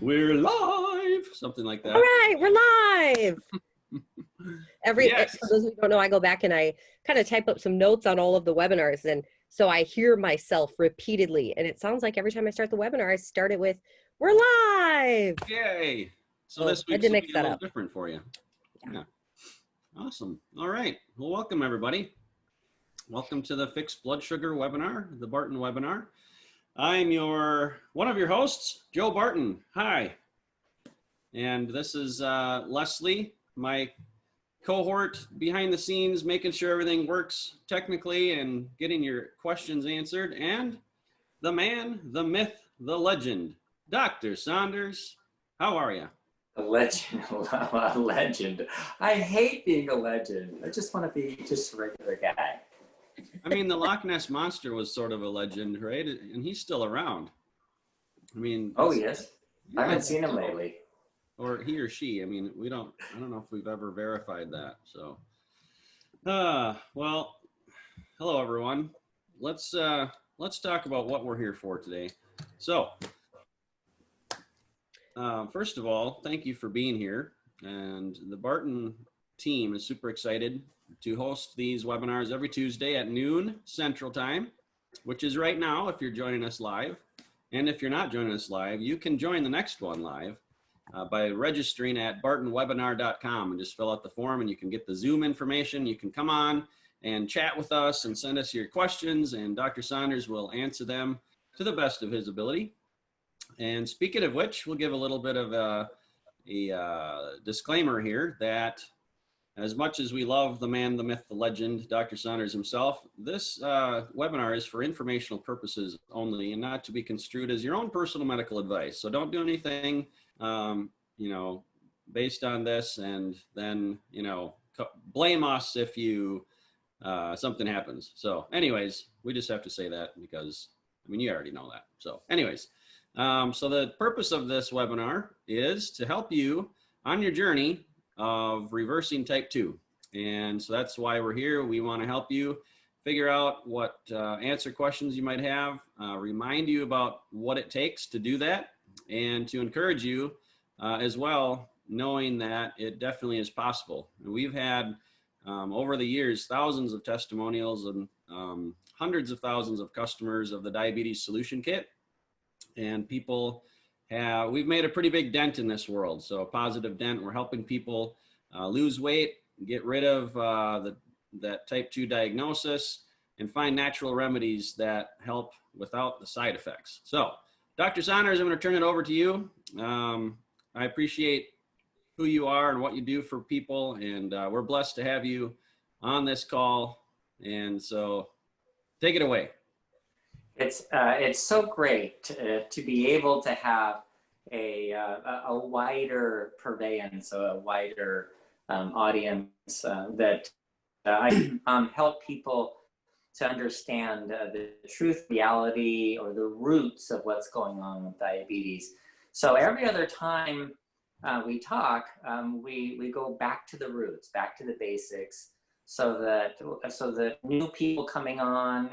We're live, something like that. All right, we're live. Yes. For those who don't know, I go back and I kind of type up some notes on all of the webinars, and so I hear myself repeatedly, and it sounds like every time I start the webinar, I start it with "We're live." Yay! So Oh, this I week's did will mix be a that little up. different for you. Yeah. Awesome. All right. Well, welcome everybody. Welcome to the Fixed Blood Sugar webinar, the Barton webinar. I'm one of your hosts, Joe Barton. Hi. And this is Leslie, my cohort behind the scenes, making sure everything works technically and getting your questions answered. And the man, the myth, the legend, Dr. Saunders. How are you? A legend, a legend. I hate being a legend. I just want to be just a regular guy. I mean, the Loch Ness Monster was sort of a legend, right? And he's still around. I mean. Oh, yes. Yeah, I haven't seen him lately. Or he or she. I mean, I don't know if we've ever verified that. So, well, hello everyone. Let's talk about what we're here for today. So, first of all, thank you for being here. And the Barton team is super excited to host these webinars every Tuesday at noon Central Time, which is right now if you're joining us live. And if you're not joining us live, you can join the next one live by registering at bartonwebinar.com and just fill out the form and you can get the Zoom information. You can come on and chat with us and send us your questions, and Dr. Saunders will answer them to the best of his ability. And speaking of which, we'll give a little bit of a disclaimer here that as much as we love the man, the myth, the legend, Dr. Saunders himself, this webinar is for informational purposes only and not to be construed as your own personal medical advice. So don't do anything, based on this and then, blame us if something happens. So anyways, we just have to say that because, you already know that. So anyways, so the purpose of this webinar is to help you on your journey of reversing type 2. And so that's why we're here. We want to help you figure out answer questions you might have, remind you about what it takes to do that, and to encourage you as well, knowing that it definitely is possible. And we've had over the years thousands of testimonials and hundreds of thousands of customers of the Diabetes Solution Kit, and we've made a pretty big dent in this world. So a positive dent. We're helping people lose weight, get rid of that type 2 diagnosis, and find natural remedies that help without the side effects. So Dr. Saunders, I'm going to turn it over to you. I appreciate who you are and what you do for people, and we're blessed to have you on this call. And so take it away. It's so great to be able to have a wider purveyance, a wider audience that I help people to understand the truth, reality, or the roots of what's going on with diabetes. So every other time we talk, we go back to the roots, back to the basics, so that new people coming on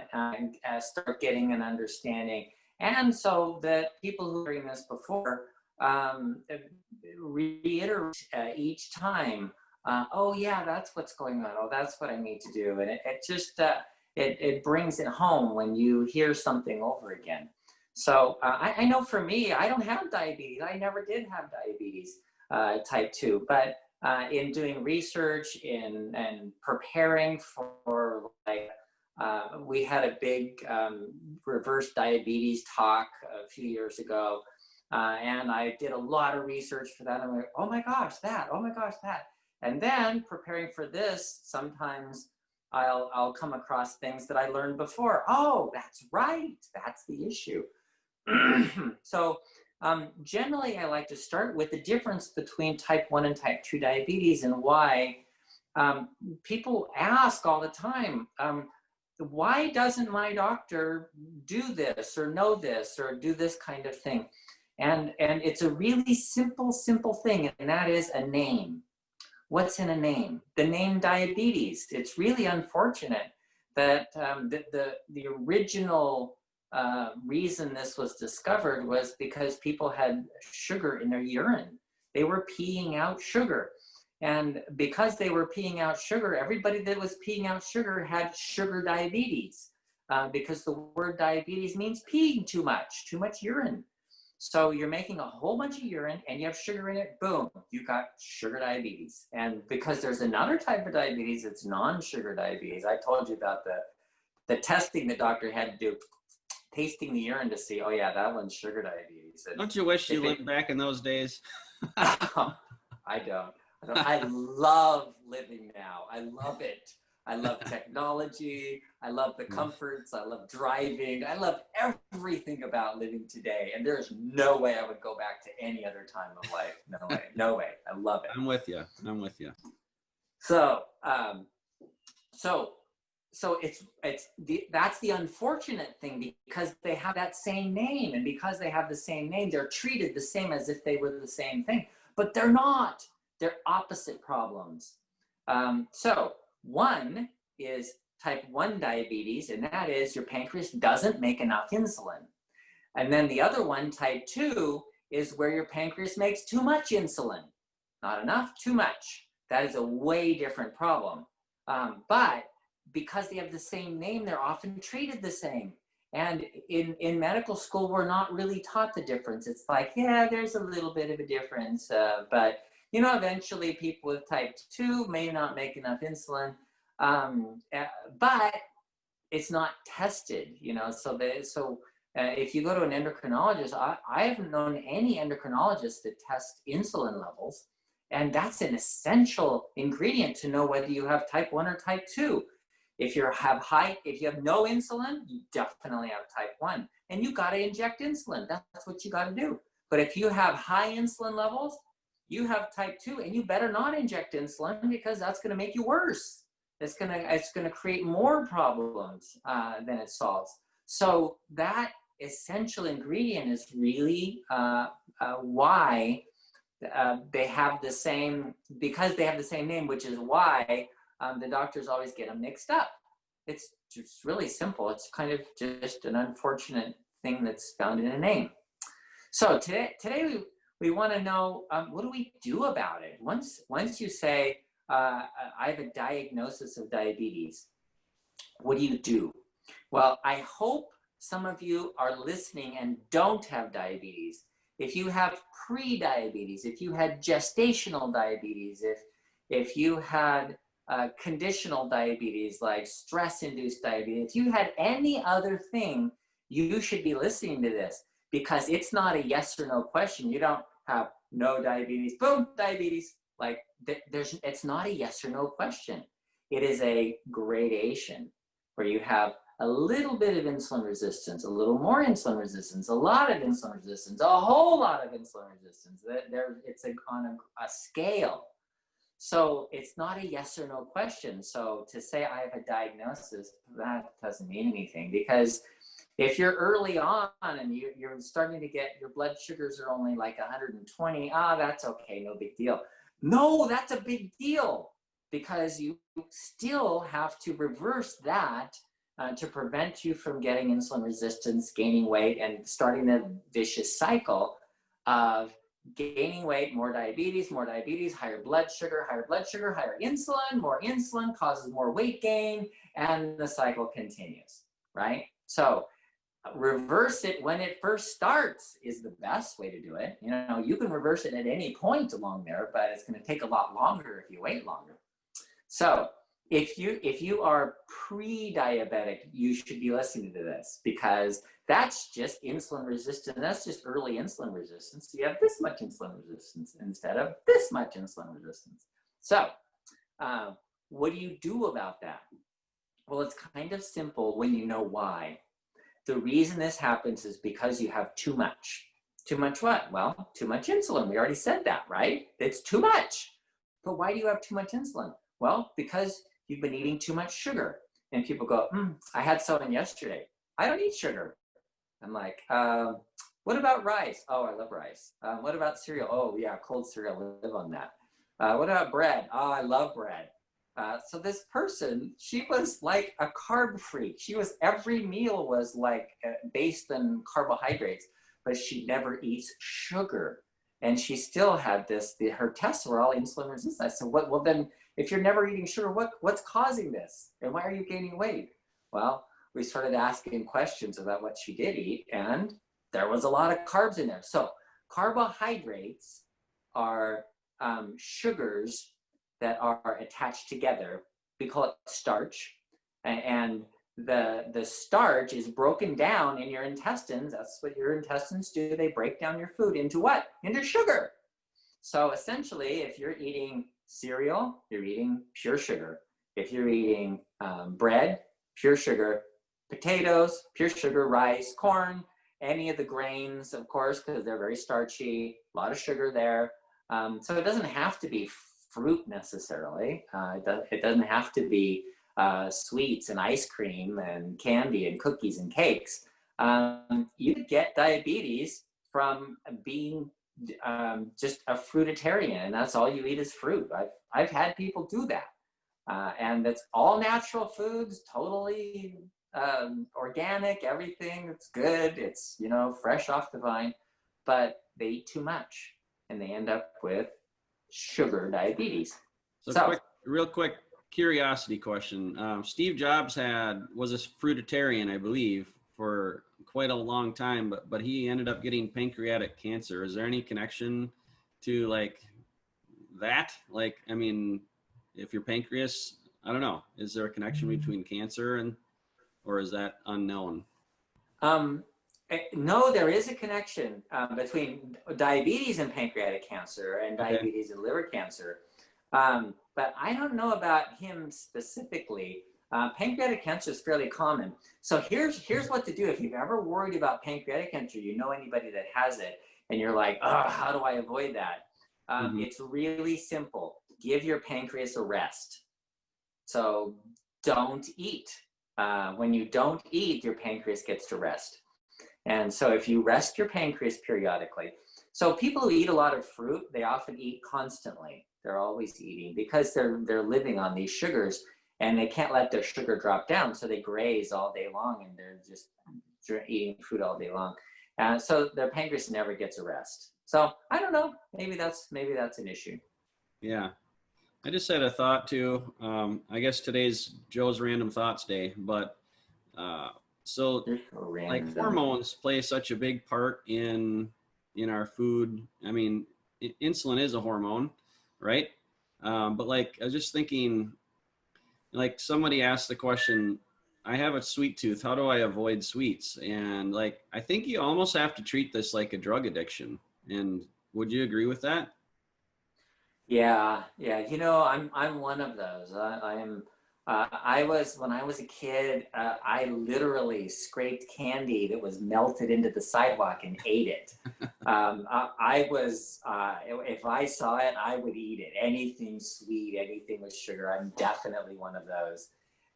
start getting an understanding, and so that people who are hearing this before reiterate each time, oh yeah, that's what's going on, oh that's what I need to do, and it brings it home when you hear something over again. So I know for me, I don't have diabetes. I never did have diabetes type 2, but in doing research and preparing for, we had a big reverse diabetes talk a few years ago, and I did a lot of research for that. I'm like, oh my gosh, that, oh my gosh, that. And then preparing for this, sometimes I'll come across things that I learned before. Oh, that's right, that's the issue. So generally, I like to start with the difference between type 1 and type 2 diabetes, and why people ask all the time, why doesn't my doctor do this or know this or do this kind of thing? And it's a really simple thing, and that is a name. What's in a name? The name diabetes. It's really unfortunate that the original reason this was discovered was because people had sugar in their urine. They were peeing out sugar. And because they were peeing out sugar, everybody that was peeing out sugar had sugar diabetes, because the word diabetes means peeing too much urine. So you're making a whole bunch of urine and you have sugar in it, boom, you got sugar diabetes. And because there's another type of diabetes, it's non-sugar diabetes. I told you about the testing the doctor had to do, tasting the urine to see, oh yeah, that one's sugar diabetes. And don't you wish you lived back in those days? I don't. I love living now. I love it. I love technology. I love the comforts. I love driving. I love everything about living today. And there's no way I would go back to any other time of life. No way. No way. I love it. I'm with you. I'm with you. So, that's the unfortunate thing, because they have that same name, and because they have the same name, they're treated the same as if they were the same thing, but they're not. They're opposite problems. So one is type 1 diabetes, and that is your pancreas doesn't make enough insulin. And then the other one, type 2, is where your pancreas makes too much insulin. Not enough, too much. That is a way different problem. But because they have the same name, they're often treated the same. And in medical school, we're not really taught the difference. It's like, yeah, there's a little bit of a difference, but you know, eventually people with type 2 may not make enough insulin, but it's not tested, you know. So if you go to an endocrinologist, I haven't known any endocrinologist that test insulin levels, and that's an essential ingredient to know whether you have type 1 or type 2. If you have no insulin, you definitely have type 1, and you got to inject insulin. That's what you got to do. But if you have high insulin levels, you have type 2, and you better not inject insulin, because that's going to make you worse. It's going to create more problems than it solves. So that essential ingredient is really why they have the same, because they have the same name, which is why the doctors always get them mixed up. It's just really simple. It's kind of just an unfortunate thing that's found in a name. So today we want to know, what do we do about it? Once you say, I have a diagnosis of diabetes, what do you do? Well, I hope some of you are listening and don't have diabetes. If you have pre-diabetes, if you had gestational diabetes, if you had conditional diabetes, like stress-induced diabetes, if you had any other thing, you should be listening to this, because it's not a yes or no question. You don't have no diabetes, boom, diabetes. Like it's not a yes or no question. It is a gradation where you have a little bit of insulin resistance, a little more insulin resistance, a lot of insulin resistance, a whole lot of insulin resistance. It's on a scale. So it's not a yes or no question. So to say I have a diagnosis, that doesn't mean anything, because if you're early on and you're starting to get, your blood sugars are only like 120, that's okay, no big deal. No, that's a big deal, because you still have to reverse that to prevent you from getting insulin resistance, gaining weight, and starting the vicious cycle of gaining weight, more diabetes, higher blood sugar, higher insulin, more insulin causes more weight gain, and the cycle continues, right? So reverse it when it first starts is the best way to do it. You know, you can reverse it at any point along there, but it's going to take a lot longer if you wait longer. So if you are pre-diabetic, you should be listening to this, because that's just insulin resistance. That's just early insulin resistance. So you have this much insulin resistance instead of this much insulin resistance. So what do you do about that? Well, it's kind of simple when you know why. The reason this happens is because you have too much. Too much what? Well, too much insulin. We already said that, right? It's too much. But why do you have too much insulin? Well, because you've been eating too much sugar. And people go, I had someone yesterday. I don't eat sugar. I'm like, what about rice? Oh, I love rice. What about cereal? Oh, yeah, cold cereal. I live on that. What about bread? Oh, I love bread. So this person, she was like a carb freak. Every meal was like based on carbohydrates, but she never eats sugar. And she still had her tests were all insulin resistant. I said, well then, if you're never eating sugar, what's causing this? And why are you gaining weight? Well, we started asking questions about what she did eat, and there was a lot of carbs in there. So carbohydrates are sugars that are attached together. We call it starch. And the starch is broken down in your intestines. That's what your intestines do. They break down your food into what? Into sugar. So essentially, if you're eating cereal, you're eating pure sugar. If you're eating bread, pure sugar. Potatoes, pure sugar. Rice, corn, any of the grains, of course, because they're very starchy, a lot of sugar there. So it doesn't have to be fruit necessarily. It doesn't have to be sweets and ice cream and candy and cookies and cakes. You get diabetes from being just a fruititarian, and that's all you eat is fruit. I've had people do that, and it's all natural foods, totally organic, everything. It's good. It's, you know, fresh off the vine, but they eat too much, and they end up with sugar diabetes. So real quick curiosity question. Steve Jobs was a fruititarian, I believe, for quite a long time, but he ended up getting pancreatic cancer. Is there any connection to like that? Like, I mean, if your pancreas, I don't know, is there a connection between cancer or is that unknown? No, there is a connection between diabetes and pancreatic cancer and diabetes and liver cancer. But I don't know about him specifically. Pancreatic cancer is fairly common. So here's what to do. If you've ever worried about pancreatic cancer, you know anybody that has it, and you're like, oh, how do I avoid that? It's really simple. Give your pancreas a rest. So don't eat. When you don't eat, your pancreas gets to rest. And so if you rest your pancreas periodically, so people who eat a lot of fruit, they often eat constantly. They're always eating because they're living on these sugars, and they can't let their sugar drop down. So they graze all day long, and they're just eating fruit all day long. And so their pancreas never gets a rest. So I don't know, maybe that's an issue. Yeah. I just had a thought too. I guess today's Joe's Random Thoughts Day, but so like hormones play such a big part in our food. I mean, insulin is a hormone, right? But like, I was just thinking, like somebody asked the question, I have a sweet tooth. How do I avoid sweets? And like, I think you almost have to treat this like a drug addiction. And would you agree with that? Yeah. You know, I'm one of those. When I was a kid, I literally scraped candy that was melted into the sidewalk and ate it. If I saw it, I would eat it. Anything sweet, anything with sugar. I'm definitely one of those.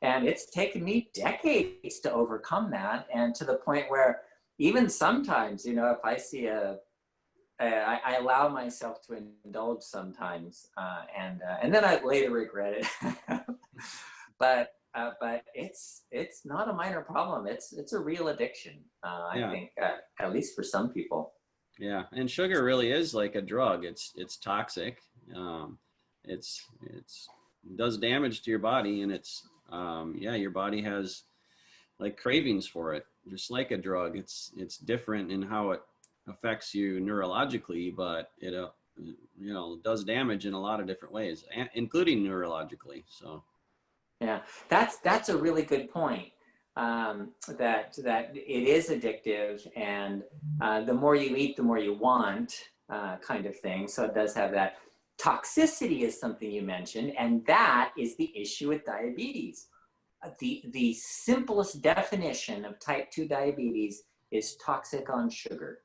And it's taken me decades to overcome that. And to the point where even sometimes, you know, if I see I allow myself to indulge sometimes, and then I later regret it. But it's not a minor problem. It's a real addiction. I think at least for some people. Yeah, and sugar really is like a drug. It's toxic. It does damage to your body, and it's your body has like cravings for it, just like a drug. It's different in how it affects you neurologically, but it does damage in a lot of different ways, including neurologically. So yeah, that's a really good point. That it is addictive, and the more you eat, the more you want, kind of thing. So it does have that. Toxicity is something you mentioned, and that is the issue with diabetes. The simplest definition of type 2 diabetes is toxic on sugar.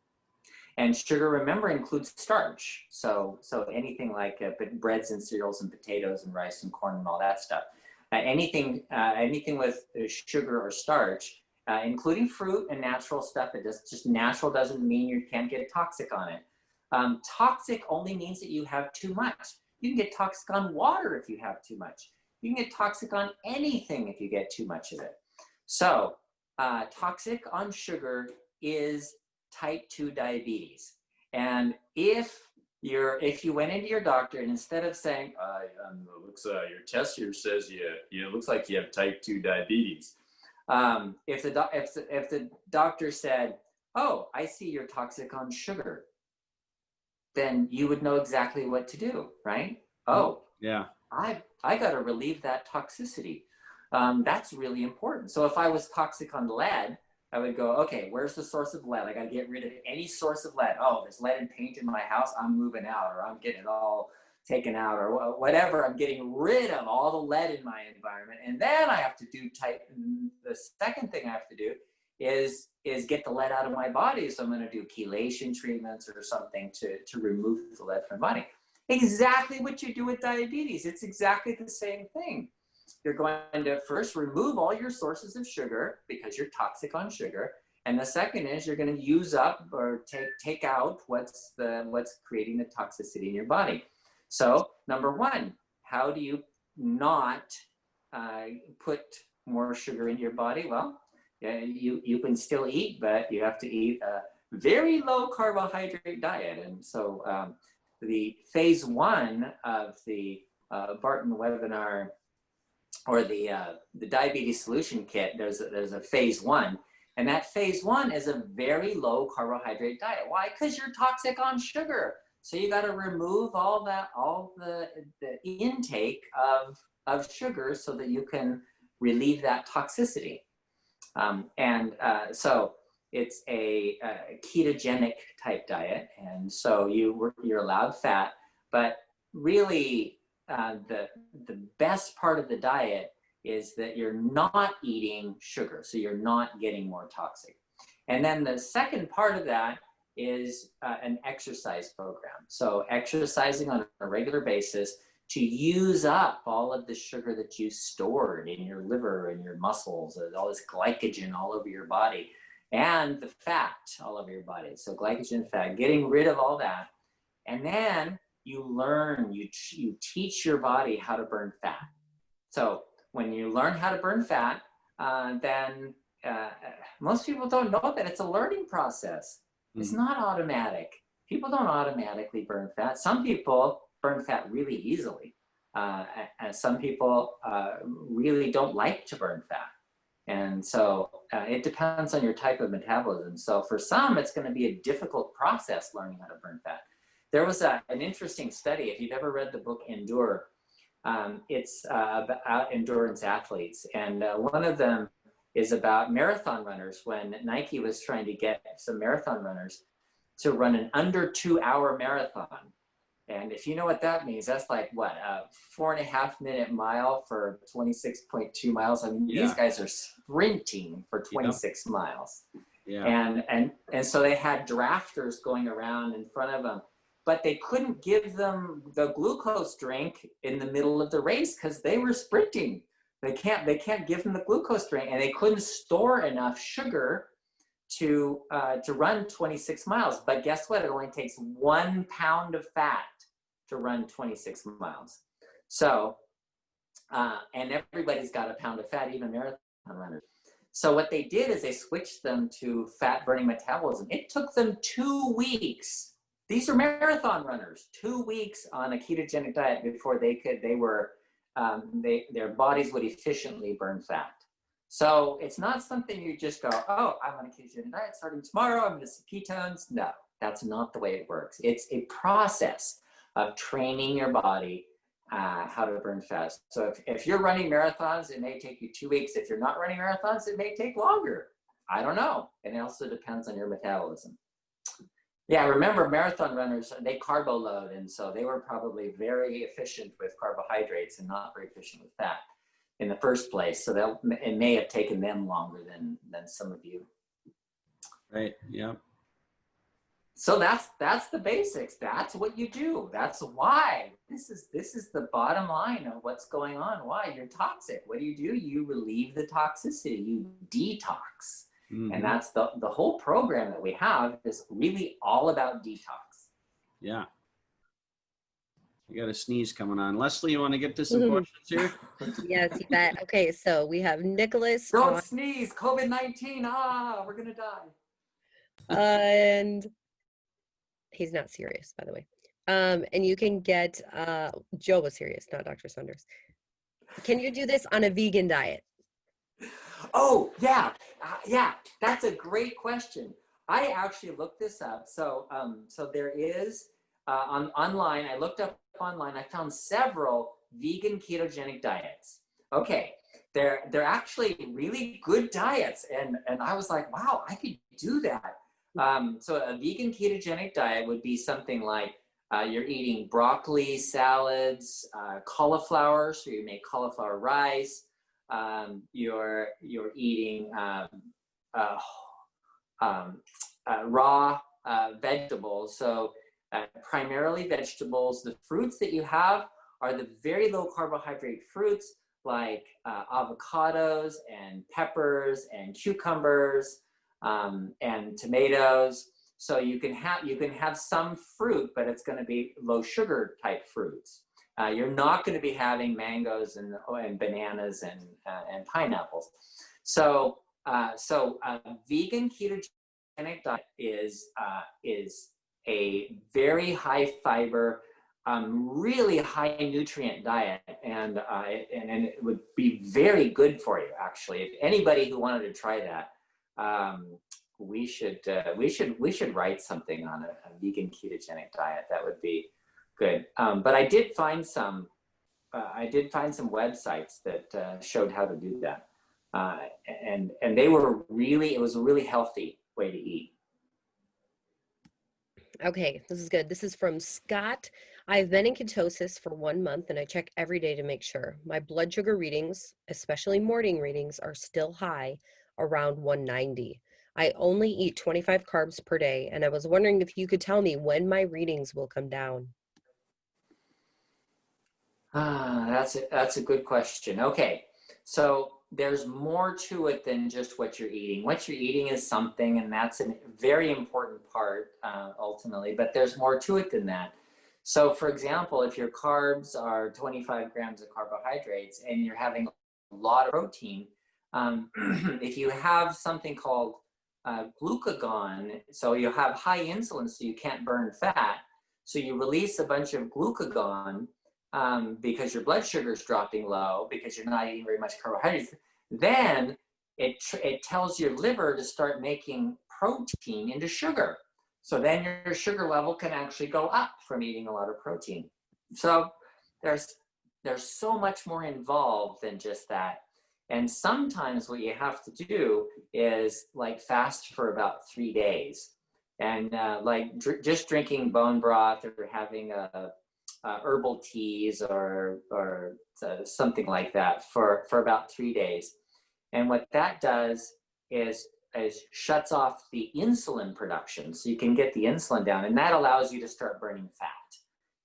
And sugar, remember, includes starch. So anything like breads and cereals and potatoes and rice and corn and all that stuff. Anything with sugar or starch, including fruit and natural stuff. Just natural doesn't mean you can't get toxic on it. Toxic only means that you have too much. You can get toxic on water if you have too much. You can get toxic on anything if you get too much of it. So toxic on sugar is type 2 diabetes. And if you went into your doctor and instead of saying, looks your test here says you looks like you have type 2 diabetes. If the doctor said, oh, I see you're toxic on sugar, then you would know exactly what to do, right? Oh, yeah. I got to relieve that toxicity. That's really important. So if I was toxic on lead, I would go, okay, where's the source of lead? I got to get rid of any source of lead. Oh, there's lead and paint in my house. I'm moving out, or I'm getting it all taken out, or whatever. I'm getting rid of all the lead in my environment. And then I have to do the second thing I have to do is get the lead out of my body. So I'm going to do chelation treatments or something to remove the lead from my body. Exactly what you do with diabetes. It's exactly the same thing. You're going to first remove all your sources of sugar because you're toxic on sugar. And the second is you're going to use up or take out what's creating the toxicity in your body. So number one, how do you not put more sugar in your body? Well, you can still eat, but you have to eat a very low carbohydrate diet. And so the phase 1 of the Barton webinar, or the diabetes solution kit, there's a phase 1, and that phase 1 is a very low carbohydrate diet. Why? Because you're toxic on sugar. So you got to remove all the intake of sugar so that you can relieve that toxicity. So it's a ketogenic type diet, and so you're allowed fat, but really the best part of the diet is that you're not eating sugar, so you're not getting more toxic. And then the second part of that is an exercise program. So exercising on a regular basis to use up all of the sugar that you stored in your liver and your muscles, all this glycogen all over your body, and the fat all over your body. So glycogen, fat, getting rid of all that. And then you learn, you teach your body how to burn fat. So when you learn how to burn fat, then most people don't know that it's a learning process. It's not automatic. People don't automatically burn fat. Some people burn fat really easily. And some people really don't like to burn fat. And so it depends on your type of metabolism. So for some, it's going to be a difficult process learning how to burn fat. There was an interesting study, if you've ever read the book Endure, it's about endurance athletes. And one of them is about marathon runners, when Nike was trying to get some marathon runners to run an under 2-hour marathon. And if you know what that means, that's like what, a 4.5-minute mile for 26.2 miles. I mean, these guys are sprinting for 26 miles. Yeah. And so they had drafters going around in front of them, but they couldn't give them the glucose drink in the middle of the race because they were sprinting. They can't give them the glucose drink, and they couldn't store enough sugar to run 26 miles. But guess what? It only takes 1 pound of fat to run 26 miles. So, and everybody's got a pound of fat, even marathon runners. So what they did is they switched them to fat burning metabolism. It took them 2 weeks. These are marathon runners, 2 weeks on a ketogenic diet before their bodies would efficiently burn fat. So it's not something you just go, oh, I'm on a ketogenic diet starting tomorrow, I'm going to see ketones. No, that's not the way it works. It's a process of training your body how to burn fat. So if you're running marathons, it may take you 2 weeks. If you're not running marathons, it may take longer. I don't know. And it also depends on your metabolism. Yeah, remember marathon runners, they carbo load, and so they were probably very efficient with carbohydrates and not very efficient with fat in the first place. So it may have taken them longer than some of you. Right, yeah. So that's the basics. That's what you do. That's why. This is the bottom line of what's going on. Why? You're toxic. What do? You relieve the toxicity. You detox. Mm-hmm. And that's the whole program that we have is really all about detox. Yeah. You got a sneeze coming on. Leslie, you want to get to some questions here? Yes, you bet. Okay, so we have Nicholas Don't sneeze, COVID-19. We're gonna die. and he's not serious, by the way. And you can get Joe was serious, not Dr. Saunders. Can you do this on a vegan diet? Oh, yeah. Yeah, that's a great question. I actually looked this up. So there is online, I looked up online, I found several vegan ketogenic diets. Okay, they're actually really good diets. And I was like, wow, I could do that. So a vegan ketogenic diet would be something like you're eating broccoli, salads, cauliflower, so you make cauliflower rice. You're eating raw vegetables, so primarily vegetables. The fruits that you have are the very low carbohydrate fruits like avocados and peppers and cucumbers and tomatoes. So you can have some fruit, but it's going to be low sugar type fruits. You're not going to be having mangoes and bananas and pineapples. So vegan ketogenic diet is a very high fiber, really high nutrient diet, and it would be very good for you. Actually, if anybody who wanted to try that, we should write something on a vegan ketogenic diet. That would be good. But I did find some websites that showed how to do that, and they were it was a really healthy way to eat. Okay, this is good. This is from Scott. I've been in ketosis for 1 month and I check every day to make sure. My blood sugar readings, especially morning readings, are still high, around 190. I only eat 25 carbs per day, and I was wondering if you could tell me when my readings will come down. That's a good question. Okay, so there's more to it than just what you're eating. What you're eating is something, and that's a very important part ultimately, but there's more to it than that. So for example, if your carbs are 25 grams of carbohydrates and you're having a lot of protein, if you have something called glucagon, so you have high insulin, so you can't burn fat, so you release a bunch of glucagon because your blood sugar is dropping low because you're not eating very much carbohydrates, then it tells your liver to start making protein into sugar. So then your sugar level can actually go up from eating a lot of protein. So there's so much more involved than just that. And sometimes what you have to do is like fast for about 3 days, and just drinking bone broth or having herbal teas or something like that for about 3 days. And what that does is shuts off the insulin production, so you can get the insulin down, and that allows you to start burning fat.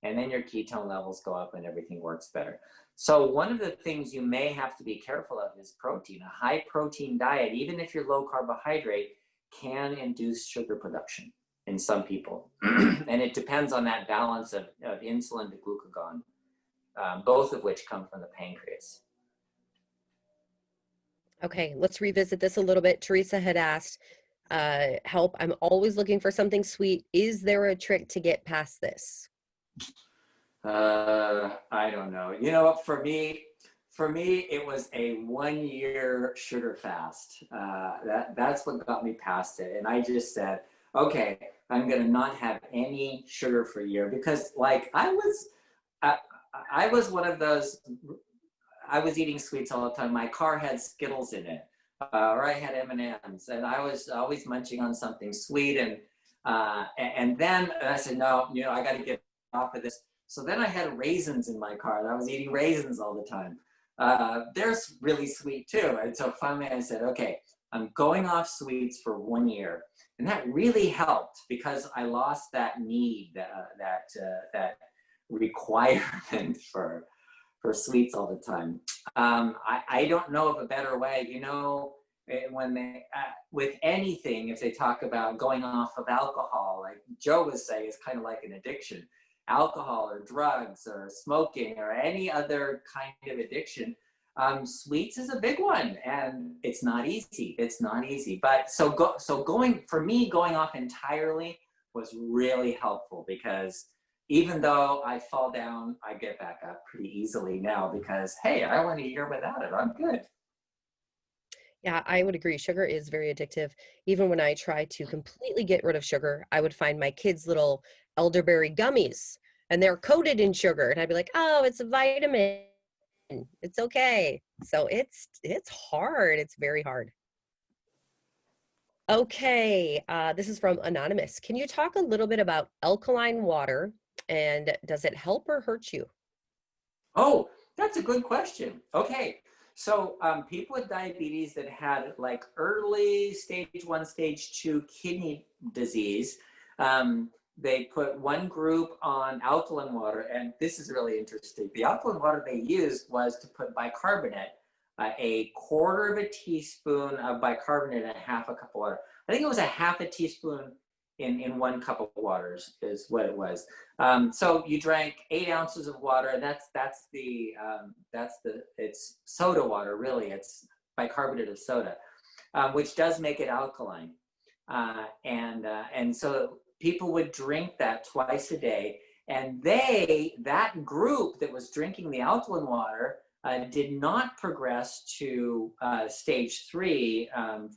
And then your ketone levels go up and everything works better. So one of the things you may have to be careful of is protein. A high protein diet, even if you're low carbohydrate, can induce sugar production in some people. And it depends on that balance of insulin to glucagon, both of which come from the pancreas. Okay, let's revisit this a little bit. Teresa had asked, help, I'm always looking for something sweet. Is there a trick to get past this? I don't know. You know what, for me, it was a 1 year sugar fast. That's what got me past it. And I just said, okay, I'm going to not have any sugar for a year, because like I was one of those, I was eating sweets all the time. My car had Skittles in it, or I had M&Ms, and I was always munching on something sweet. And then I said, no, I got to get off of this. So then I had raisins in my car, and I was eating raisins all the time. They're really sweet too. And so finally I said, okay, I'm going off sweets for 1 year. And that really helped, because I lost that need, that requirement for sweets all the time. I don't know of a better way. When they, with anything, if they talk about going off of alcohol, like Joe was saying, it's kind of like an addiction. alcohol or drugs or smoking or any other kind of addiction, sweets is a big one, and it's not easy. It's not easy. But going off entirely was really helpful, because even though I fall down, I get back up pretty easily now, because hey, I went a year without it. I'm good. Yeah, I would agree. Sugar is very addictive. Even when I try to completely get rid of sugar, I would find my kids' little elderberry gummies and they're coated in sugar. And I'd be like, oh, it's a vitamin. It's okay. So it's hard. It's very hard. Okay, this is from Anonymous. Can you talk a little bit about alkaline water, and does it help or hurt you? Oh, that's a good question. Okay. So people with diabetes that had like early stage 1, stage 2 kidney disease, they put one group on alkaline water, and this is really interesting. The alkaline water they used was to put bicarbonate, a quarter of a teaspoon of bicarbonate in a half a cup of water. I think it was a half a teaspoon in 1 cup of waters is what it was. So you drank 8 ounces of water, and it's soda water, really. It's bicarbonate of soda, which does make it alkaline. And so people would drink that twice a day, and that group that was drinking the alkaline water did not progress to stage 3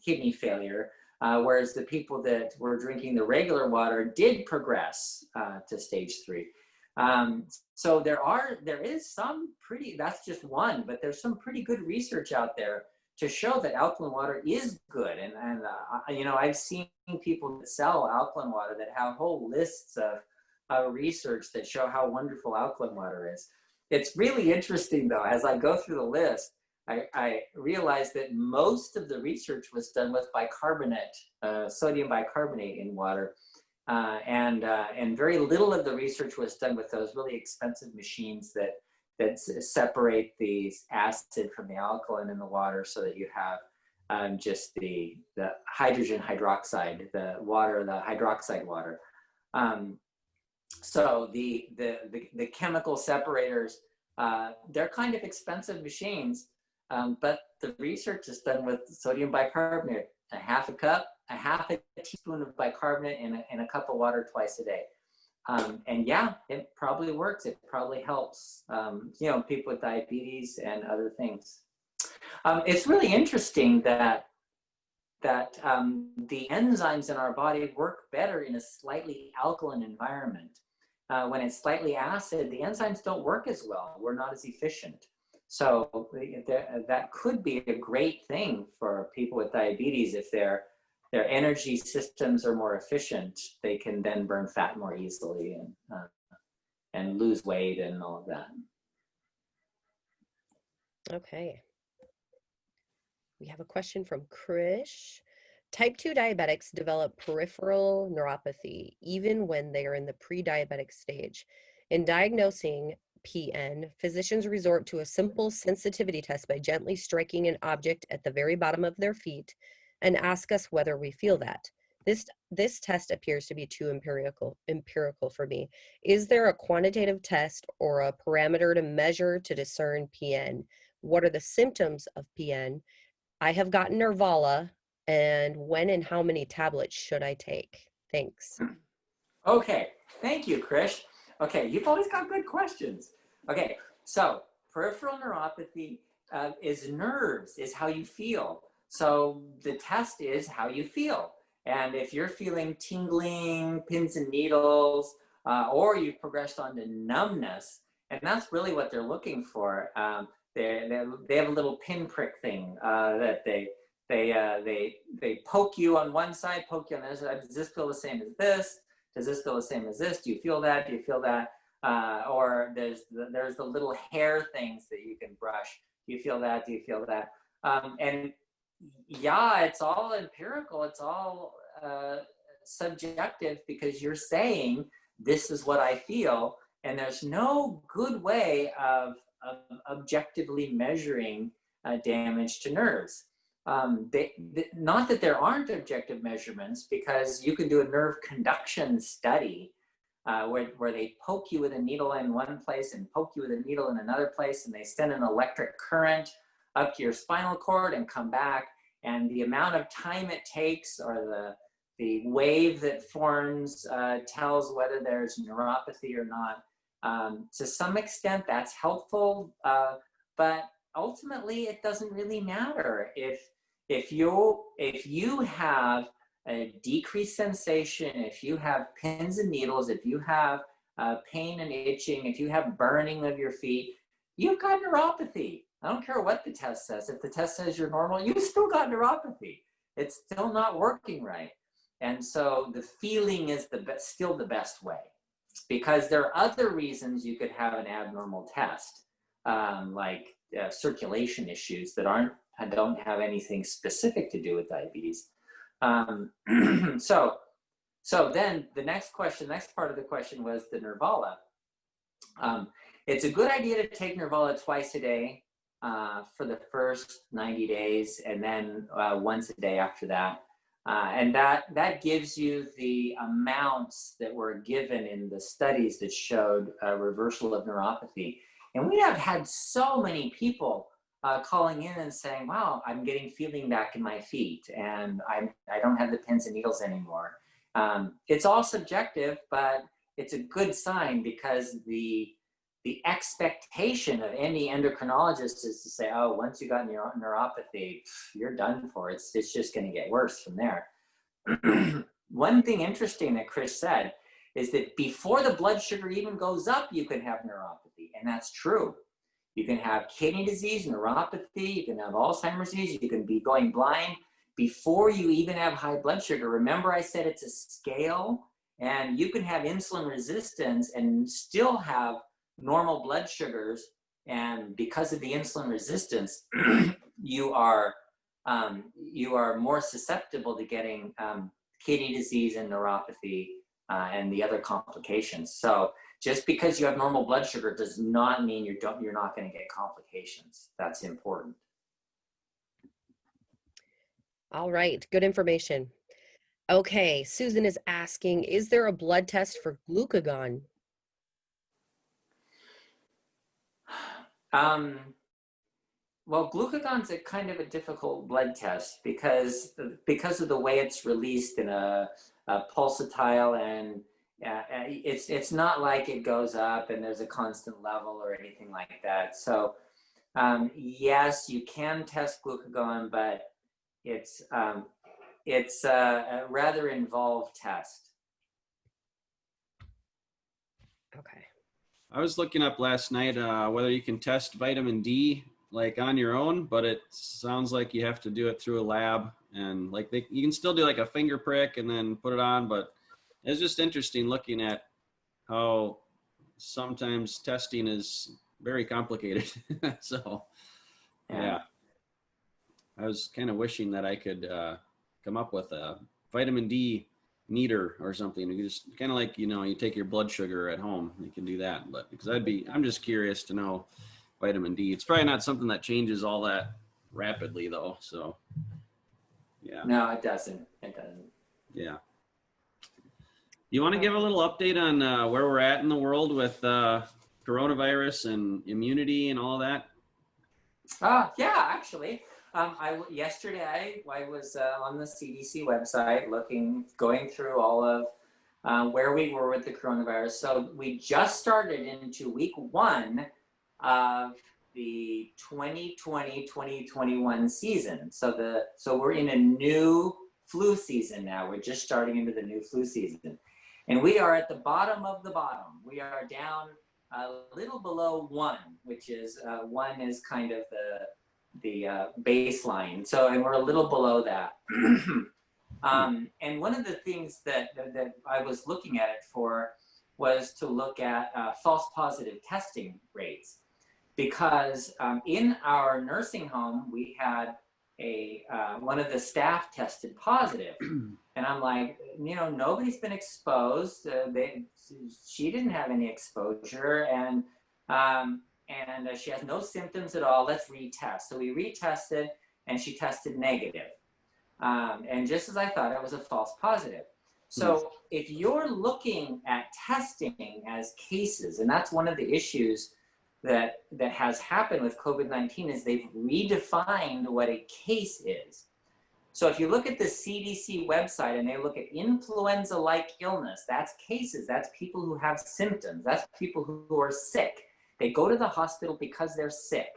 kidney failure. Whereas the people that were drinking the regular water did progress to stage 3. So there is some pretty, that's just one, but there's some pretty good research out there to show that alkaline water is good. And you know, I've seen people that sell alkaline water that have whole lists of research that show how wonderful alkaline water is. It's really interesting though, as I go through the list, I realized that most of the research was done with bicarbonate, sodium bicarbonate in water, and very little of the research was done with those really expensive machines that separate the acid from the alkaline in the water, so that you have just the hydrogen hydroxide, the hydroxide water. So the chemical separators, they're kind of expensive machines. But the research is done with sodium bicarbonate, a half a teaspoon of bicarbonate in a cup of water twice a day. And yeah, it probably works. It probably helps, you know, people with diabetes and other things. It's really interesting that the enzymes in our body work better in a slightly alkaline environment. When it's slightly acid, the enzymes don't work as well. We're not as efficient. So that could be a great thing for people with diabetes. If their energy systems are more efficient, they can then burn fat more easily and lose weight and all of that. Okay. We have a question from Krish. Type 2 diabetics develop peripheral neuropathy even when they are in the pre-diabetic stage. In diagnosing PN, physicians resort to a simple sensitivity test by gently striking an object at the very bottom of their feet and ask us whether we feel that. This test appears to be too empirical for me. Is there a quantitative test or a parameter to measure to discern PN? What are the symptoms of PN? I have gotten Nervala, and when and how many tablets should I take? Thanks. Okay, thank you, Krish. Okay, you've always got good questions. Okay, so peripheral neuropathy is nerves, is how you feel. So the test is how you feel. And if you're feeling tingling, pins and needles, or you've progressed on to numbness, and that's really what they're looking for. They have a little pinprick thing that they poke you on one side, poke you on the other side. Does this feel the same as this? Does this feel the same as this? Do you feel that? Do you feel that? Or there's the little hair things that you can brush. Do you feel that? Do you feel that? And yeah, it's all empirical. It's all subjective, because you're saying this is what I feel, and there's no good way of objectively measuring damage to nerves. Not that there aren't objective measurements, because you can do a nerve conduction study where they poke you with a needle in one place and poke you with a needle in another place, and they send an electric current up to your spinal cord and come back. And the amount of time it takes, or the wave that forms, tells whether there's neuropathy or not. To some extent, that's helpful, but ultimately, it doesn't really matter. If you have a decreased sensation, if you have pins and needles, if you have pain and itching, if you have burning of your feet, you've got neuropathy. I don't care what the test says. If the test says you're normal, you've still got neuropathy. It's still not working right. And so the feeling is still the best way, because there are other reasons you could have an abnormal test, like circulation issues that don't have anything specific to do with diabetes. So then the next part of the question was the Nervala. It's a good idea to take Nervala twice a day for the first 90 days, and then once a day after that. And that gives you the amounts that were given in the studies that showed reversal of neuropathy. And we have had so many people calling in and saying, wow, I'm getting feeling back in my feet, and I don't have the pins and needles anymore. It's all subjective, but it's a good sign, because the expectation of any endocrinologist is to say, oh, once you got neuropathy, you're done for. It's just going to get worse from there. One thing interesting that Chris said is that before the blood sugar even goes up, you can have neuropathy, and that's true. You can have kidney disease, neuropathy, you can have Alzheimer's disease, you can be going blind before you even have high blood sugar. Remember, I said it's a scale, and you can have insulin resistance and still have normal blood sugars, and because of the insulin resistance, you are more susceptible to getting kidney disease and neuropathy and the other complications. So just because you have normal blood sugar does not mean you're not going to get complications. That's important. All right, good information. Okay, Susan is asking, is there a blood test for glucagon? Well, glucagon's a kind of a difficult blood test because of the way it's released in a pulsatile, and it's not like it goes up and there's a constant level or anything like that. So yes, you can test glucagon, but it's a rather involved test. Okay. I was looking up last night whether you can test vitamin D like on your own, but it sounds like you have to do it through a lab, and like you can still do like a finger prick and then put it on, but it's just interesting looking at how sometimes testing is very complicated. So yeah, I was kind of wishing that I could come up with a vitamin D meter or something. You just kind of like, you take your blood sugar at home, you can do that. But because I'm just curious to know vitamin D. It's probably not something that changes all that rapidly though. So yeah. No, it doesn't. Yeah. Do you want to give a little update on where we're at in the world with coronavirus and immunity and all that? Yeah, actually. Yesterday I was on the CDC website going through all of where we were with the coronavirus. So we just started into week 1 of the 2020-2021 season. So we're in a new flu season now. We're just starting into the new flu season. And we are at the bottom of the bottom. We are down a little below 1, which is 1 is kind of the baseline. So, and we're a little below that. And one of the things that I was looking at it for was to look at false positive testing rates, because in our nursing home we had one of the staff tested positive, and I'm like, nobody's been exposed. She didn't have any exposure, and she has no symptoms at all. Let's retest. So we retested, and she tested negative. And just as I thought, it was a false positive. So if you're looking at testing as cases, and that's one of the issues that has happened with COVID-19, is they've redefined what a case is. So if you look at the CDC website and they look at influenza-like illness, that's cases, that's people who have symptoms, that's people who are sick. They go to the hospital because they're sick.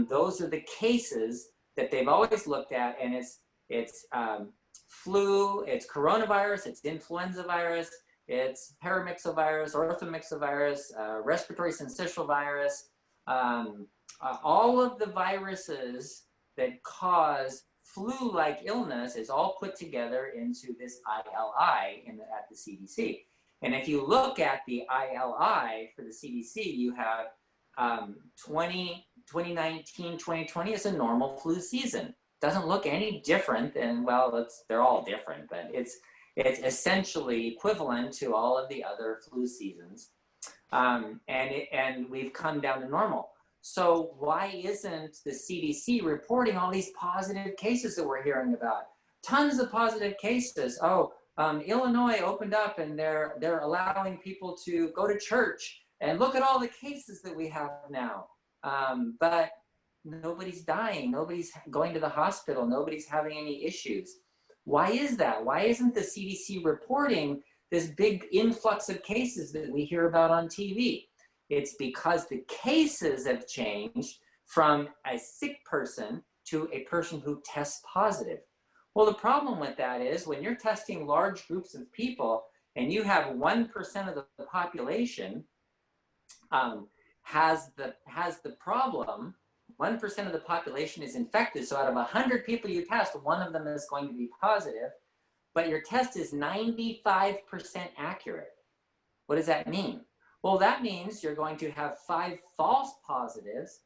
Those are the cases that they've always looked at, and it's flu, it's coronavirus, it's influenza virus, it's paramyxovirus, orthomyxovirus, respiratory syncytial virus, all of the viruses that cause flu-like illness is all put together into this ILI at the CDC. And if you look at the ILI for the CDC, you have 2019, 2020 is a normal flu season. Doesn't look any different than, well, they're all different, but it's essentially equivalent to all of the other flu seasons. And we've come down to normal. So why isn't the CDC reporting all these positive cases that we're hearing about? Tons of positive cases. Illinois opened up and they're allowing people to go to church, and look at all the cases that we have now. But nobody's dying, nobody's going to the hospital, nobody's having any issues. Why is that? Why isn't the CDC reporting this big influx of cases that we hear about on TV? It's because the cases have changed from a sick person to a person who tests positive. Well, the problem with that is when you're testing large groups of people and you have 1% of the population has the problem, 1% of the population is infected. So out of 100 people you test, one of them is going to be positive, but your test is 95% accurate. What does that mean? Well, that means you're going to have 5 false positives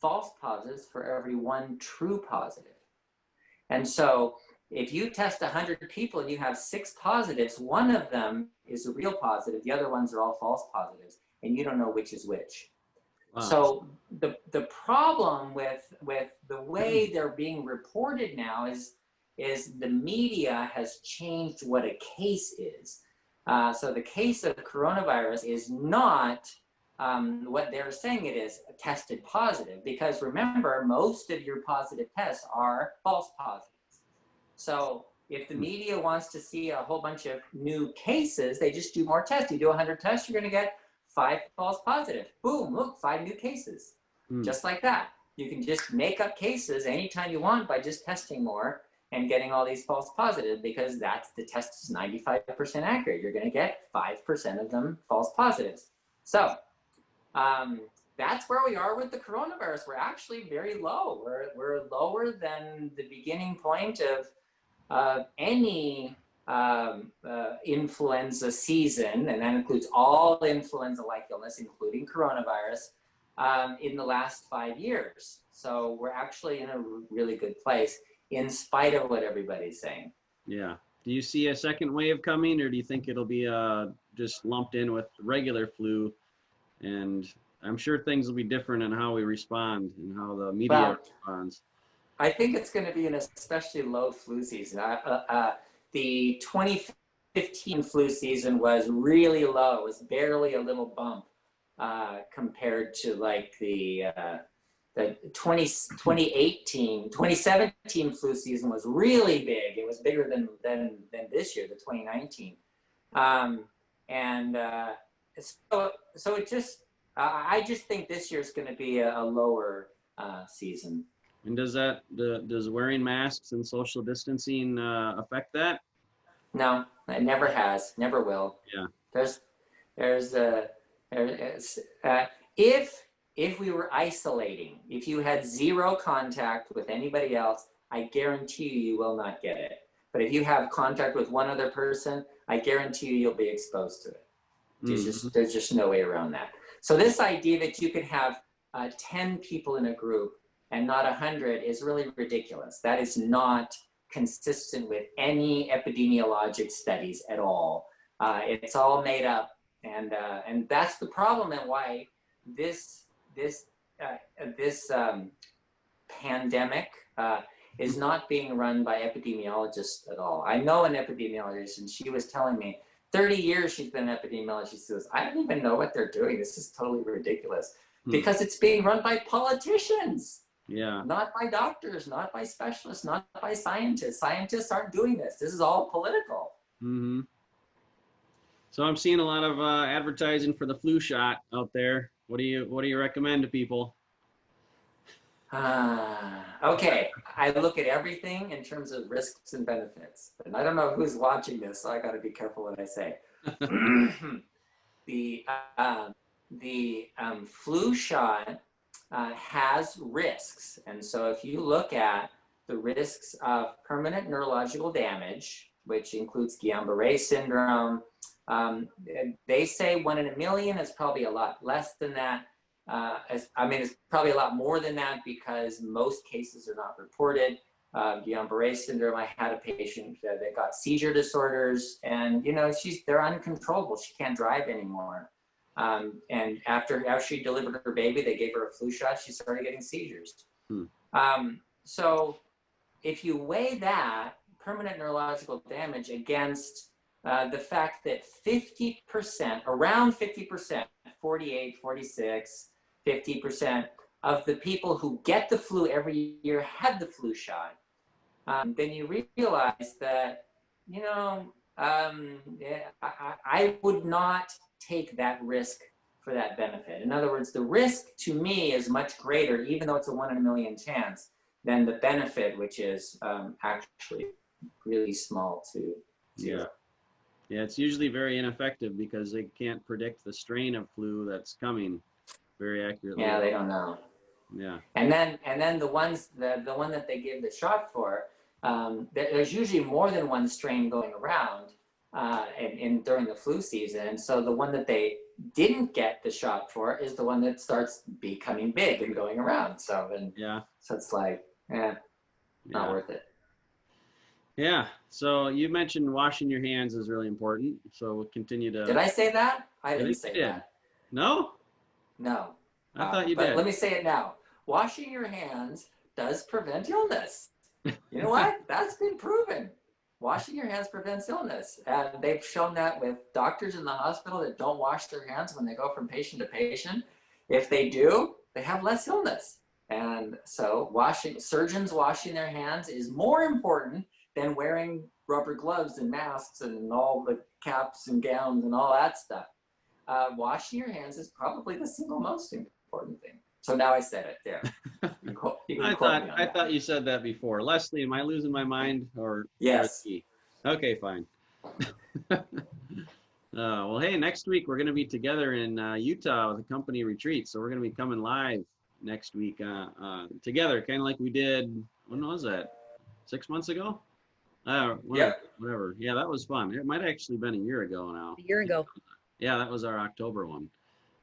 for every 1 true positive. And so if you test 100 people and you have 6 positives, 1 of them is a real positive, the other ones are all false positives, and you don't know which is which. Wow. So the problem with the way they're being reported now is the media has changed what a case is. So the case of coronavirus is not what they're saying it is, tested positive, because remember, most of your positive tests are false positives. So if the media wants to see a whole bunch of new cases, they just do more tests. You do 100 tests, you're going to get 5 false positive. Boom, look, 5 new cases. Just like that. You can just make up cases anytime you want by just testing more and getting all these false positives, because the test is 95% accurate. You're going to get 5% of them false positives. So that's where we are with the coronavirus. We're actually very low. We're lower than the beginning point of any influenza season, and that includes all influenza-like illness, including coronavirus, in the last 5 years. So we're actually in a really good place, in spite of what everybody's saying. Yeah. Do you see a second wave coming, or do you think it'll be just lumped in with regular flu? And I'm sure things will be different in how we respond and how the media responds. I think it's going to be an especially low flu season. The 2015 flu season was really low. It was barely a little bump compared to like the 2017 flu season was really big. It was bigger than this year, the 2019. So it just, I just think this year is going to be a lower season. And does wearing masks and social distancing affect that? No, it never has, never will. Yeah. If we were isolating, if you had 0 contact with anybody else, I guarantee you will not get it. But if you have contact with one other person, I guarantee you'll be exposed to it. There's just no way around that. So this idea that you could have 10 people in a group and not 100 is really ridiculous. That is not consistent with any epidemiologic studies at all. It's all made up, and that's the problem, and why this pandemic is not being run by epidemiologists at all. I know an epidemiologist, and she was telling me 30 years she's been an epidemiologist. She says, I don't even know what they're doing. This is totally ridiculous. Because it's being run by politicians. Yeah. Not by doctors, not by specialists, not by scientists. Scientists aren't doing this. This is all political. Mm-hmm. So I'm seeing a lot of advertising for the flu shot out there. What do you recommend to people? Okay, I look at everything in terms of risks and benefits. And I don't know who's watching this, so I got to be careful what I say. The flu shot has risks. And so if you look at the risks of permanent neurological damage, which includes Guillain-Barré syndrome, they say 1 in a million. Is probably a lot less than that. It's probably a lot more than that because most cases are not reported. Guillain-Barré syndrome, I had a patient that got seizure disorders, and they're uncontrollable. She can't drive anymore. And after she delivered her baby, they gave her a flu shot. She started getting seizures. So if you weigh that permanent neurological damage against the fact that 50%, around 50%, 48, 46, 50% of the people who get the flu every year had the flu shot, then you realize that, I would not take that risk for that benefit. In other words, the risk to me is much greater, even though it's a 1 in a million chance, than the benefit, which is actually really small to zero. Yeah, it's usually very ineffective because they can't predict the strain of flu that's coming very accurately. Yeah, they don't know. Yeah. And then the one that they give the shot for, there's usually more than one strain going around during the flu season. And so the one that they didn't get the shot for is the one that starts becoming big and going around. So it's like, not worth it. Yeah. So you mentioned washing your hands is really important. So we'll continue to. Did I say that? I didn't say that. No? No. I thought you but did. Let me say it now. Washing your hands does prevent illness. You know what? That's been proven. Washing your hands prevents illness. And they've shown that with doctors in the hospital that don't wash their hands when they go from patient to patient. If they do, they have less illness. And so surgeons washing their hands is more important than wearing rubber gloves and masks and all the caps and gowns and all that stuff. Washing your hands is probably the single most important thing. So now I said it there. I thought you said that before. Leslie, am I losing my mind or? Yes. Okay, fine. Well, hey, next week we're going to be together in Utah with a company retreat. So we're going to be coming live next week together, kind of like we did. When was that? 6 months ago? Whatever. Yeah, that was fun. It might have actually been a year ago now. A year ago. Yeah, that was our October one.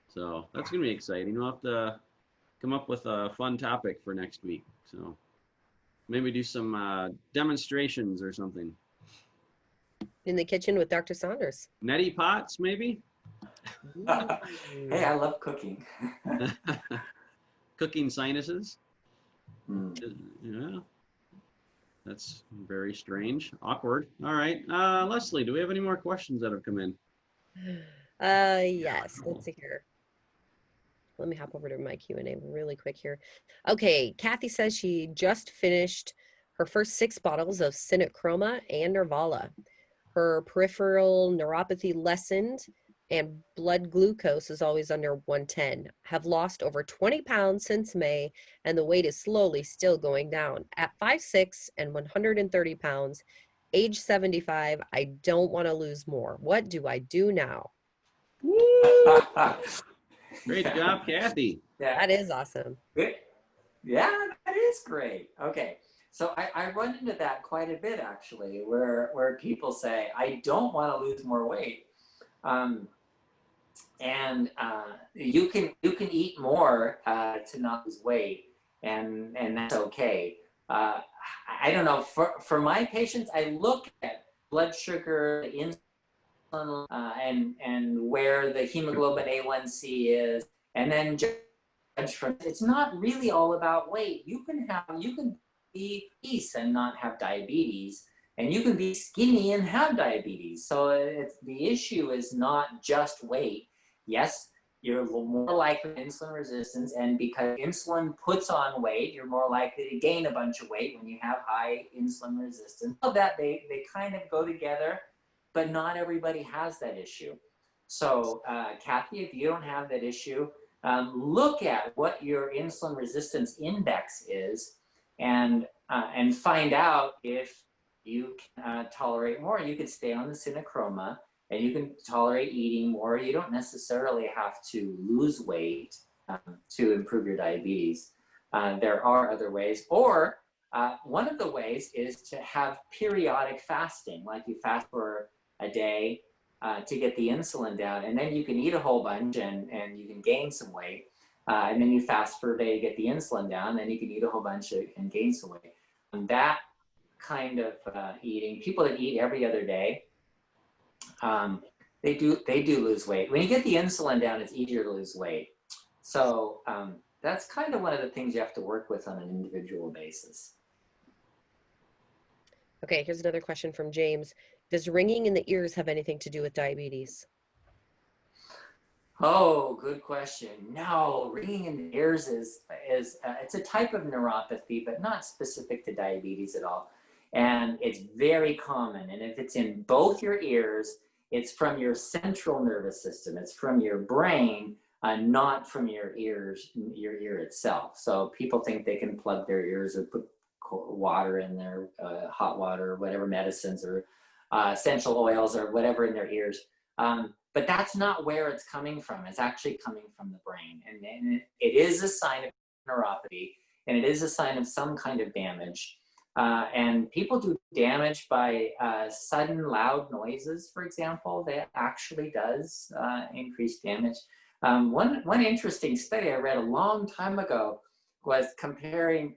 So that's going to be exciting. We'll have to come up with a fun topic for next week. So maybe do some demonstrations or something. In the kitchen with Dr. Saunders. Neti pots, maybe? Hey, I love cooking. Cooking sinuses? Yeah. That's very strange. Awkward. All right. Leslie, do we have any more questions that have come in? Yes. Let's see here. Let me hop over to my Q&A really quick here. Okay. Kathy says she just finished her first 6 bottles of Sinochroma and Nervala. Her peripheral neuropathy lessened and blood glucose is always under 110. Have lost over 20 pounds since May, and the weight is slowly still going down. At 5'6" and 130 pounds, age 75, I don't want to lose more. What do I do now? Great job, Kathy. Yeah. That is awesome. Yeah, that is great. Okay. So I run into that quite a bit, actually, where people say, I don't want to lose more weight. And you can eat more to not lose weight, and that's okay. I don't know. For my patients, I look at blood sugar, the insulin, and where the hemoglobin A1C is, and then judge from. It's not really all about weight. You can be obese and not have diabetes, and you can be skinny and have diabetes. So the issue is not just weight. Yes, you're more likely to insulin resistance, and because insulin puts on weight, you're more likely to gain a bunch of weight when you have high insulin resistance. So that they kind of go together, but not everybody has that issue. So Kathy, if you don't have that issue, look at what your insulin resistance index is, and find out if you can tolerate more. You could stay on the synochroma, and you can tolerate eating more. You don't necessarily have to lose weight to improve your diabetes. There are other ways, or one of the ways is to have periodic fasting, like you fast for a day to get the insulin down, and then you can eat a whole bunch and you can gain some weight, and then you fast for a day to get the insulin down, and then you can eat a whole bunch and gain some weight. And that kind of eating, people that eat every other day, they do lose weight. When you get the insulin down, it's easier to lose weight. So that's kind of one of the things you have to work with on an individual basis. Okay, here's another question from James. Does ringing in the ears have anything to do with diabetes? Oh, good question. No, ringing in the ears is it's a type of neuropathy, but not specific to diabetes at all. And it's very common. And if it's in both your ears, it's from your central nervous system. It's from your brain, not from your ears, your ear itself. So people think they can plug their ears or put water in there, hot water, or whatever, medicines or essential oils or whatever in their ears. But that's not where it's coming from. It's actually coming from the brain. And it is a sign of neuropathy, and it is a sign of some kind of damage. And people do damage by sudden loud noises, for example. That actually does increase damage. One interesting study I read a long time ago was comparing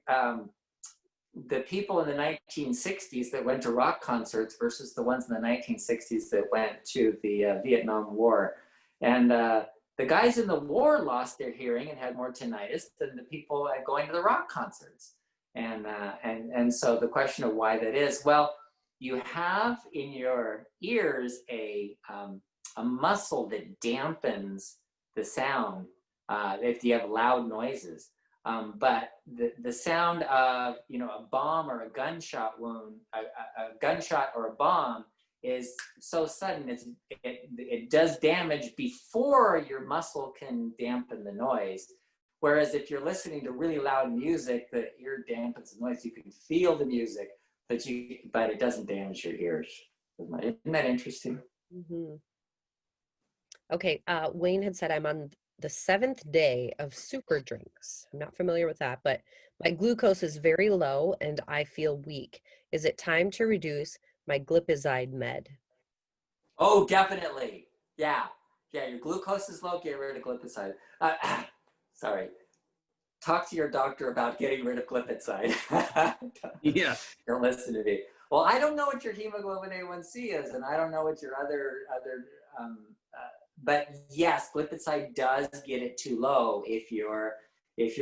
the people in the 1960s that went to rock concerts versus the ones in the 1960s that went to the Vietnam War. And the guys in the war lost their hearing and had more tinnitus than the people going to the rock concerts. And so the question of why that is, well, you have in your ears a muscle that dampens the sound if you have loud noises. But the sound of, a bomb or a gunshot wound, a gunshot or a bomb is so sudden, it does damage before your muscle can dampen the noise. Whereas if you're listening to really loud music, the ear dampens the noise. You can feel the music, but it doesn't damage your ears. Isn't that interesting? Mm-hmm. Okay, Wayne had said I'm on the 7th day of super drinks. I'm not familiar with that, but my glucose is very low and I feel weak. Is it time to reduce my glipizide med? Oh, definitely. Yeah, your glucose is low, get rid of glipizide. Sorry. Talk to your doctor about getting rid of glipizide. Yeah. Don't listen to me. Well, I don't know what your hemoglobin A1C is, and I don't know what your other but yes, glipizide does get it too low. If you're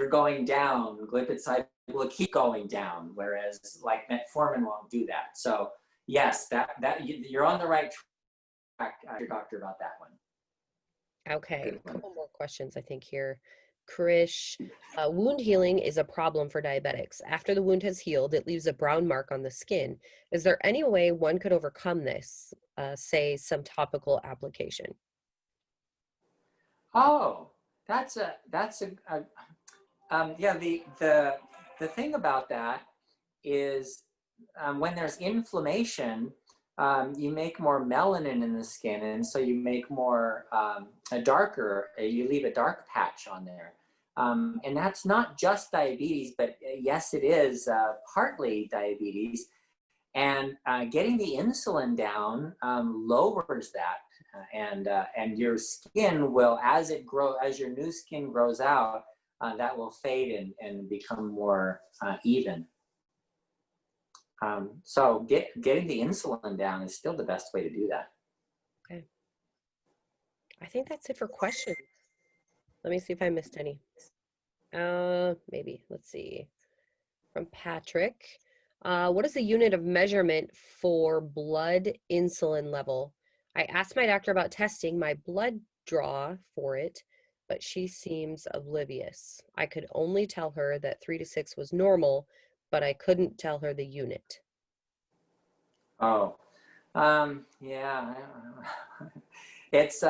going down, glipizide will keep going down, whereas like metformin won't do that. So yes, that you're on the right track. Your doctor about that one. Okay, a couple more questions I think here. Krish, wound healing is a problem for diabetics. After the wound has healed, it leaves a brown mark on the skin. Is there any way one could overcome this, say some topical application? Oh, yeah. The thing about that is when there's inflammation, you make more melanin in the skin, and so you make more you leave a dark patch on there. And that's not just diabetes, but yes, it is partly diabetes. And getting the insulin down lowers that, and your skin will, as your new skin grows out, that will fade and become more even. So getting the insulin down is still the best way to do that. Okay. I think that's it for questions. Let me see if I missed any. Maybe. Let's see. from Patrick. What is the unit of measurement for blood insulin level? I asked my doctor about testing my blood draw for it, but she seems oblivious. I could only tell her that 3 to 6 was normal, but I couldn't tell her the unit. Oh, yeah. It's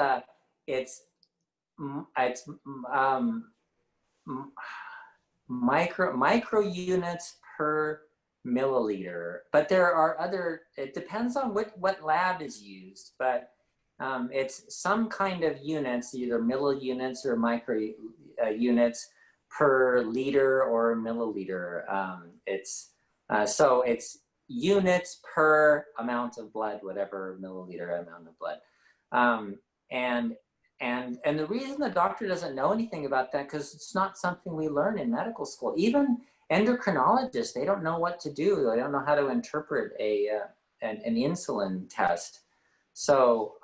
micro units per milliliter, but there are other, it depends on what lab is used, but it's some kind of units, either milli-units or micro units per liter or milliliter. So it's units per amount of blood, whatever milliliter amount of blood. And the reason the doctor doesn't know anything about that, because it's not something we learn in medical school. Even endocrinologists, they don't know what to do. They don't know how to interpret an insulin test. So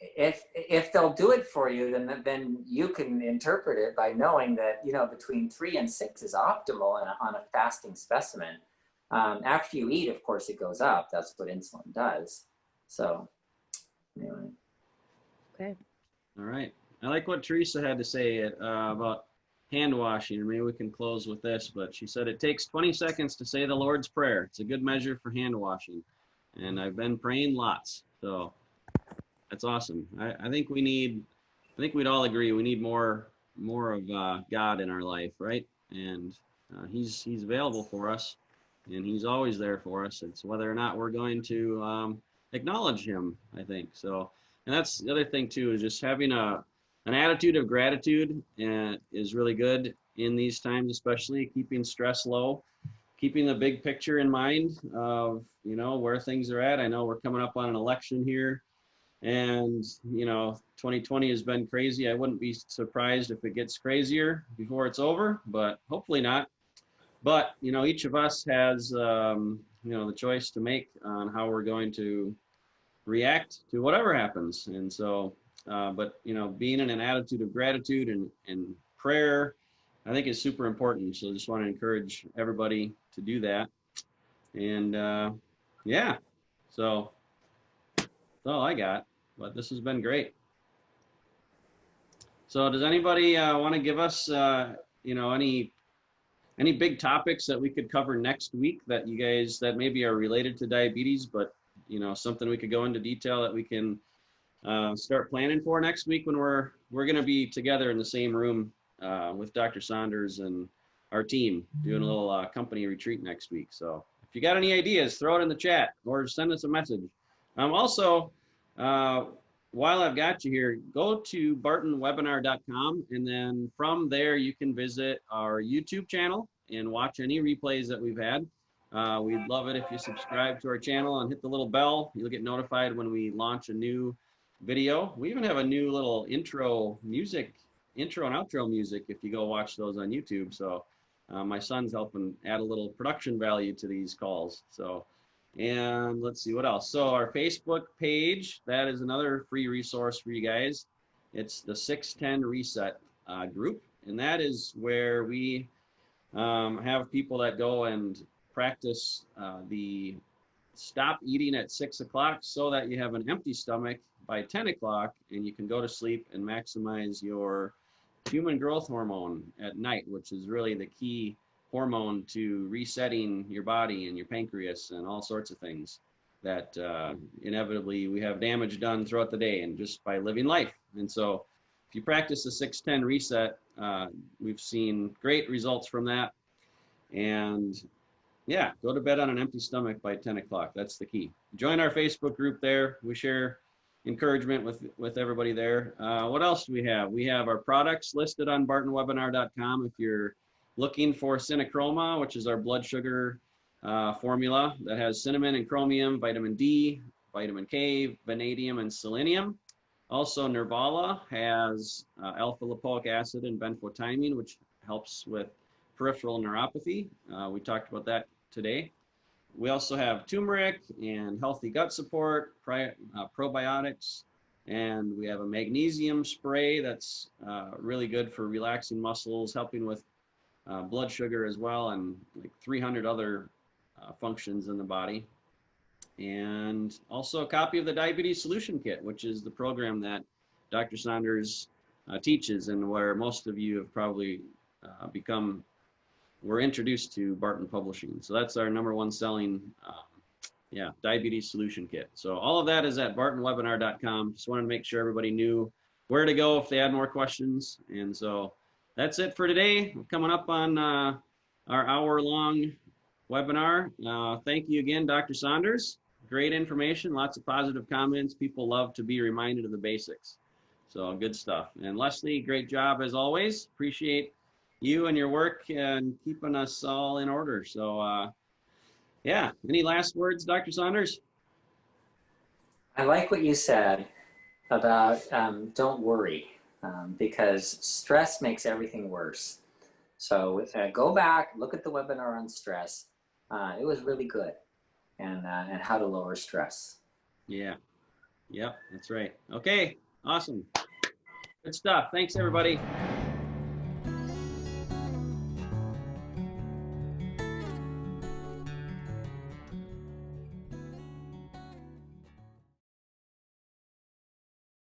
if they'll do it for you, then you can interpret it by knowing that, you know, between 3 and 6 is optimal on a fasting specimen. After you eat, of course, it goes up. That's what insulin does. So anyway. Okay. All right. I like what Teresa had to say about hand washing. Maybe we can close with this, but she said it takes 20 seconds to say the Lord's Prayer. It's a good measure for hand washing. And I've been praying lots. So that's awesome. I think we'd all agree we need more of God in our life, right? And he's available for us, and he's always there for us. It's whether or not we're going to acknowledge him, I think. So, and that's the other thing too, is just having an attitude of gratitude is really good in these times, especially keeping stress low, keeping the big picture in mind of, you know, where things are at. I know we're coming up on an election here, and, you know, 2020 has been crazy. I wouldn't be surprised if it gets crazier before it's over, but hopefully not. But, you know, each of us has, you know, the choice to make on how we're going to react to whatever happens. And so, but, you know, being in an attitude of gratitude and prayer, I think is super important. So I just want to encourage everybody to do that. And yeah, so that's all I got, but this has been great. So does anybody want to give us, you know, any big topics that we could cover next week that you guys, that maybe are related to diabetes, but, you know, something we could go into detail that we can start planning for next week when we're going to be together in the same room with Dr. Saunders and our team doing a little company retreat next week. So if you got any ideas, throw it in the chat or send us a message. Also, while I've got you here, go to bartonwebinar.com, and then from there you can visit our YouTube channel and watch any replays that we've had. We'd love it if you subscribe to our channel and hit the little bell. You'll get notified when we launch a new video. We even have a new little intro and outro music if you go watch those on YouTube. So my son's helping add a little production value to these calls. So, and let's see what else. So our Facebook page, that is another free resource for you guys. It's the 610 Reset group, and that is where we have people that go and practice the stop eating at 6 o'clock so that you have an empty stomach by 10 o'clock and you can go to sleep and maximize your human growth hormone at night, which is really the key hormone to resetting your body and your pancreas and all sorts of things that inevitably we have damage done throughout the day and just by living life. And so if you practice the 610 reset, we've seen great results from that. And yeah, go to bed on an empty stomach by 10 o'clock. That's the key. Join our Facebook group there. We share encouragement with everybody there. What else do we have? We have our products listed on bartonwebinar.com. If you're looking for Synachroma, which is our blood sugar formula that has cinnamon and chromium, vitamin D, vitamin K, vanadium, and selenium. Also, Nervala has alpha lipoic acid and benfotiamine, which helps with peripheral neuropathy. We talked about that today. We also have turmeric and healthy gut support, probiotics, And we have a magnesium spray that's really good for relaxing muscles, helping with blood sugar as well, and like 300 other functions in the body. And also a copy of the Diabetes Solution Kit, which is the program that Dr. Saunders teaches, and where most of you have probably were introduced to Barton Publishing. So that's our #1 selling Diabetes Solution Kit. So all of that is at bartonwebinar.com. Just wanted to make sure everybody knew where to go if they had more questions. And so that's it for today. We're coming up on our hour-long webinar. Thank you again, Dr. Saunders. Great information, lots of positive comments. People love to be reminded of the basics. So good stuff. And Leslie, great job as always. Appreciate you and your work and keeping us all in order. So yeah, any last words, Dr. Saunders? I like what you said about don't worry, because stress makes everything worse. So go back, look at the webinar on stress. It was really good, and how to lower stress. Yeah, yep, that's right. Okay, awesome. Good stuff. Thanks, everybody.